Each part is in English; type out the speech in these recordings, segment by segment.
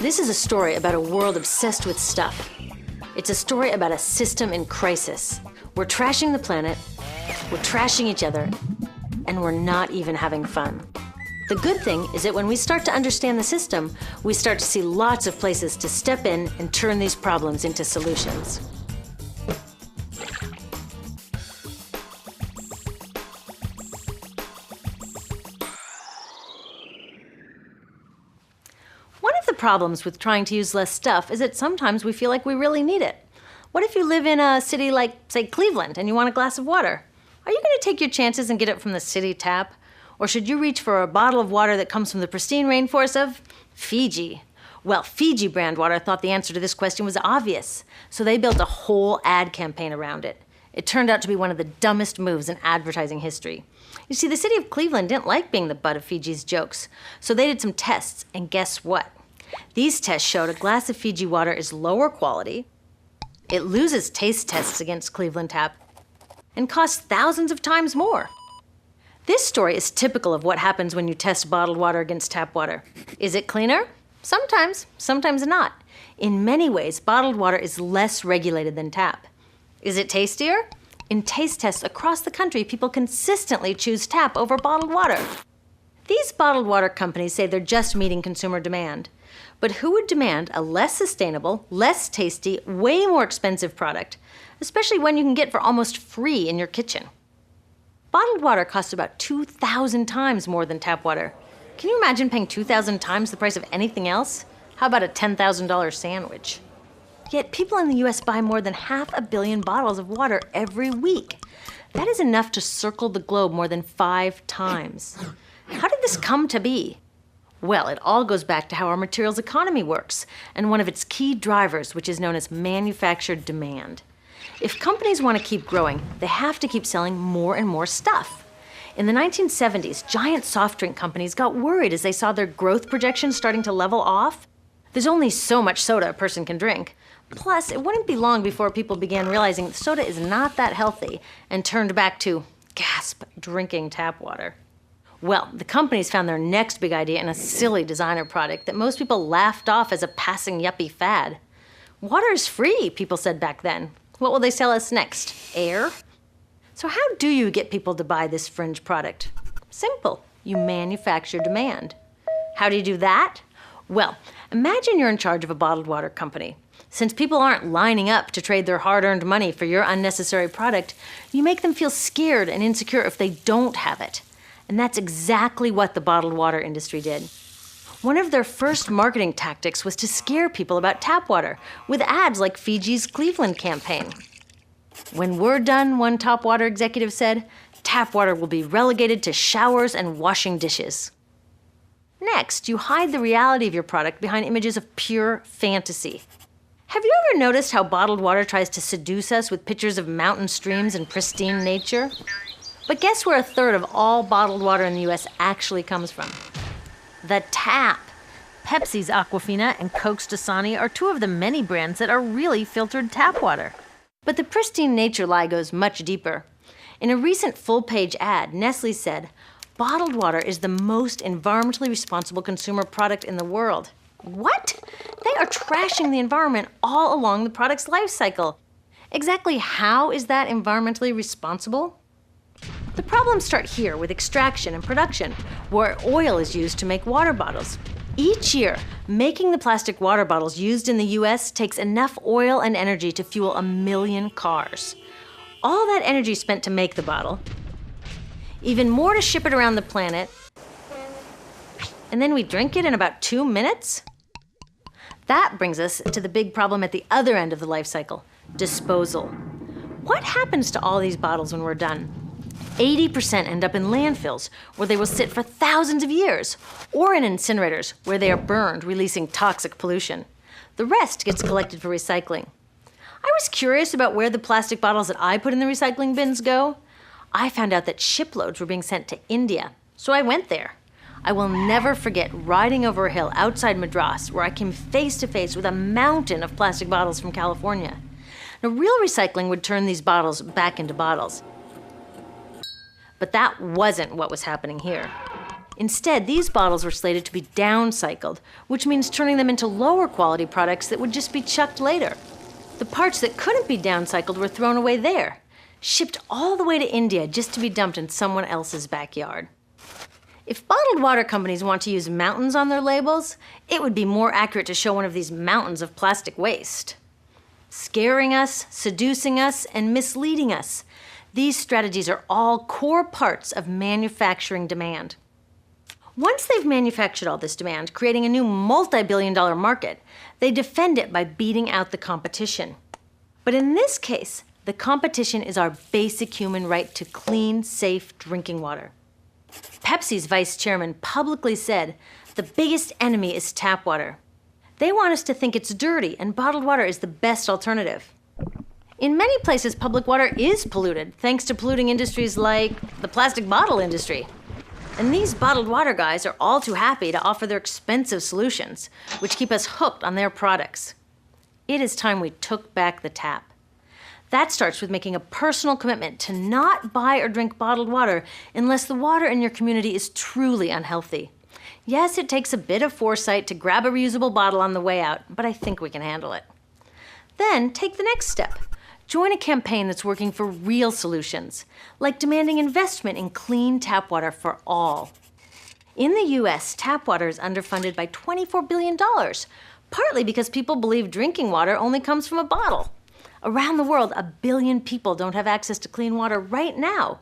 This is a story about a world obsessed with stuff. It's a story about a system in crisis. We're trashing the planet, we're trashing each other, and we're not even having fun. The good thing is that when we start to understand the system, we start to see lots of places to step in and turn these problems into solutions. One of the problems with trying to use less stuff is that sometimes we feel like we really need it. What if you live in a city like, say, Cleveland, and you want a glass of water? Are you going to take your chances and get it from the city tap? Or should you reach for a bottle of water that comes from the pristine rainforest of Fiji? Well, Fiji brand water thought the answer to this question was obvious, so they built a whole ad campaign around it. It turned out to be one of the dumbest moves in advertising history. You see, the city of Cleveland didn't like being the butt of Fiji's jokes, so they did some tests, and guess what? These tests showed a glass of Fiji water is lower quality, it loses taste tests against Cleveland Tap, and costs thousands of times more. This story is typical of what happens when you test bottled water against tap water. Is it cleaner? Sometimes, sometimes not. In many ways, bottled water is less regulated than tap. Is it tastier? In taste tests across the country, people consistently choose tap over bottled water. These bottled water companies say they're just meeting consumer demand. But who would demand a less sustainable, less tasty, way more expensive product, especially when you can get for almost free in your kitchen? Bottled water costs about 2,000 times more than tap water. Can you imagine paying 2,000 times the price of anything else? How about a $10,000 sandwich? Yet people in the US buy more than 500 million bottles of water every week. That is enough to circle the globe more than 5 times. How did this come to be? Well, it all goes back to how our materials economy works, and one of its key drivers, which is known as manufactured demand. If companies want to keep growing, they have to keep selling more and more stuff. In the 1970s, giant soft drink companies got worried as they saw their growth projections starting to level off. There's only so much soda a person can drink. Plus, it wouldn't be long before people began realizing that soda is not that healthy and turned back to, gasp, drinking tap water. Well, the companies found their next big idea in a silly designer product that most people laughed off as a passing yuppie fad. Water is free, people said back then. What will they sell us next? Air? So how do you get people to buy this fringe product? Simple. You manufacture demand. How do you do that? Well, imagine you're in charge of a bottled water company. Since people aren't lining up to trade their hard-earned money for your unnecessary product, you make them feel scared and insecure if they don't have it. And that's exactly what the bottled water industry did. One of their first marketing tactics was to scare people about tap water with ads like Fiji's Cleveland campaign. When we're done, one top water executive said, tap water will be relegated to showers and washing dishes. Next, you hide the reality of your product behind images of pure fantasy. Have you ever noticed how bottled water tries to seduce us with pictures of mountain streams and pristine nature? But guess where 1/3 of all bottled water in the US actually comes from? The tap. Pepsi's Aquafina and Coke's Dasani are 2 of the many brands that are really filtered tap water. But the pristine nature lie goes much deeper. In a recent full-page ad, Nestle said, bottled water is the most environmentally responsible consumer product in the world. What? They are trashing the environment all along the product's life cycle. Exactly how is that environmentally responsible? The problems start here with extraction and production, where oil is used to make water bottles. Each year, making the plastic water bottles used in the US takes enough oil and energy to fuel 1 million cars. All that energy spent to make the bottle, even more to ship it around the planet, and then we drink it in about 2 minutes? That brings us to the big problem at the other end of the life cycle, disposal. What happens to all these bottles when we're done? 80% end up in landfills, where they will sit for thousands of years, or in incinerators, where they are burned, releasing toxic pollution. The rest gets collected for recycling. I was curious about where the plastic bottles that I put in the recycling bins go. I found out that shiploads were being sent to India, so I went there. I will never forget riding over a hill outside Madras, where I came face to face with a mountain of plastic bottles from California. Now, real recycling would turn these bottles back into bottles. But that wasn't what was happening here. Instead, these bottles were slated to be downcycled, which means turning them into lower quality products that would just be chucked later. The parts that couldn't be downcycled were thrown away there, shipped all the way to India just to be dumped in someone else's backyard. If bottled water companies want to use mountains on their labels, it would be more accurate to show one of these mountains of plastic waste. Scaring us, seducing us, and misleading us. These strategies are all core parts of manufacturing demand. Once they've manufactured all this demand, creating a new multi-billion-dollar market, they defend it by beating out the competition. But in this case, the competition is our basic human right to clean, safe drinking water. Pepsi's vice chairman publicly said, "The biggest enemy is tap water." They want us to think it's dirty and bottled water is the best alternative. In many places, public water is polluted, thanks to polluting industries like the plastic bottle industry. And these bottled water guys are all too happy to offer their expensive solutions, which keep us hooked on their products. It is time we took back the tap. That starts with making a personal commitment to not buy or drink bottled water unless the water in your community is truly unhealthy. Yes, it takes a bit of foresight to grab a reusable bottle on the way out, but I think we can handle it. Then take the next step. Join a campaign that's working for real solutions, like demanding investment in clean tap water for all. In the US, tap water is underfunded by $24 billion, partly because people believe drinking water only comes from a bottle. Around the world, 1 billion people don't have access to clean water right now.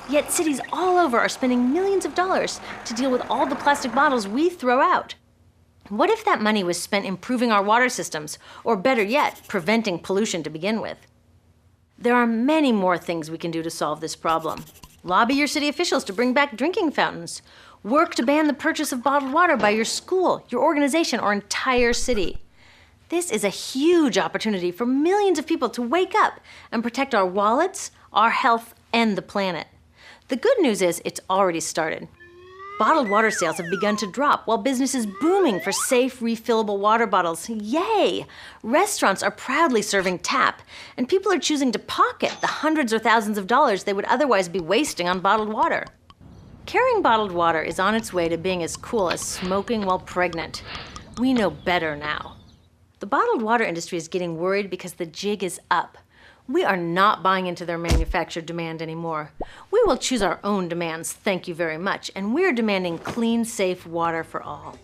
Yet cities all over are spending millions of dollars to deal with all the plastic bottles we throw out. What if that money was spent improving our water systems, or better yet, preventing pollution to begin with? There are many more things we can do to solve this problem. Lobby your city officials to bring back drinking fountains. Work to ban the purchase of bottled water by your school, your organization, or entire city. This is a huge opportunity for millions of people to wake up and protect our wallets, our health, and the planet. The good news is it's already started. Bottled water sales have begun to drop while business is booming for safe, refillable water bottles. Yay! Restaurants are proudly serving tap, and people are choosing to pocket the hundreds or thousands of dollars they would otherwise be wasting on bottled water. Carrying bottled water is on its way to being as cool as smoking while pregnant. We know better now. The bottled water industry is getting worried because the jig is up. We are not buying into their manufactured demand anymore. We will choose our own demands, thank you very much, and we're demanding clean, safe water for all.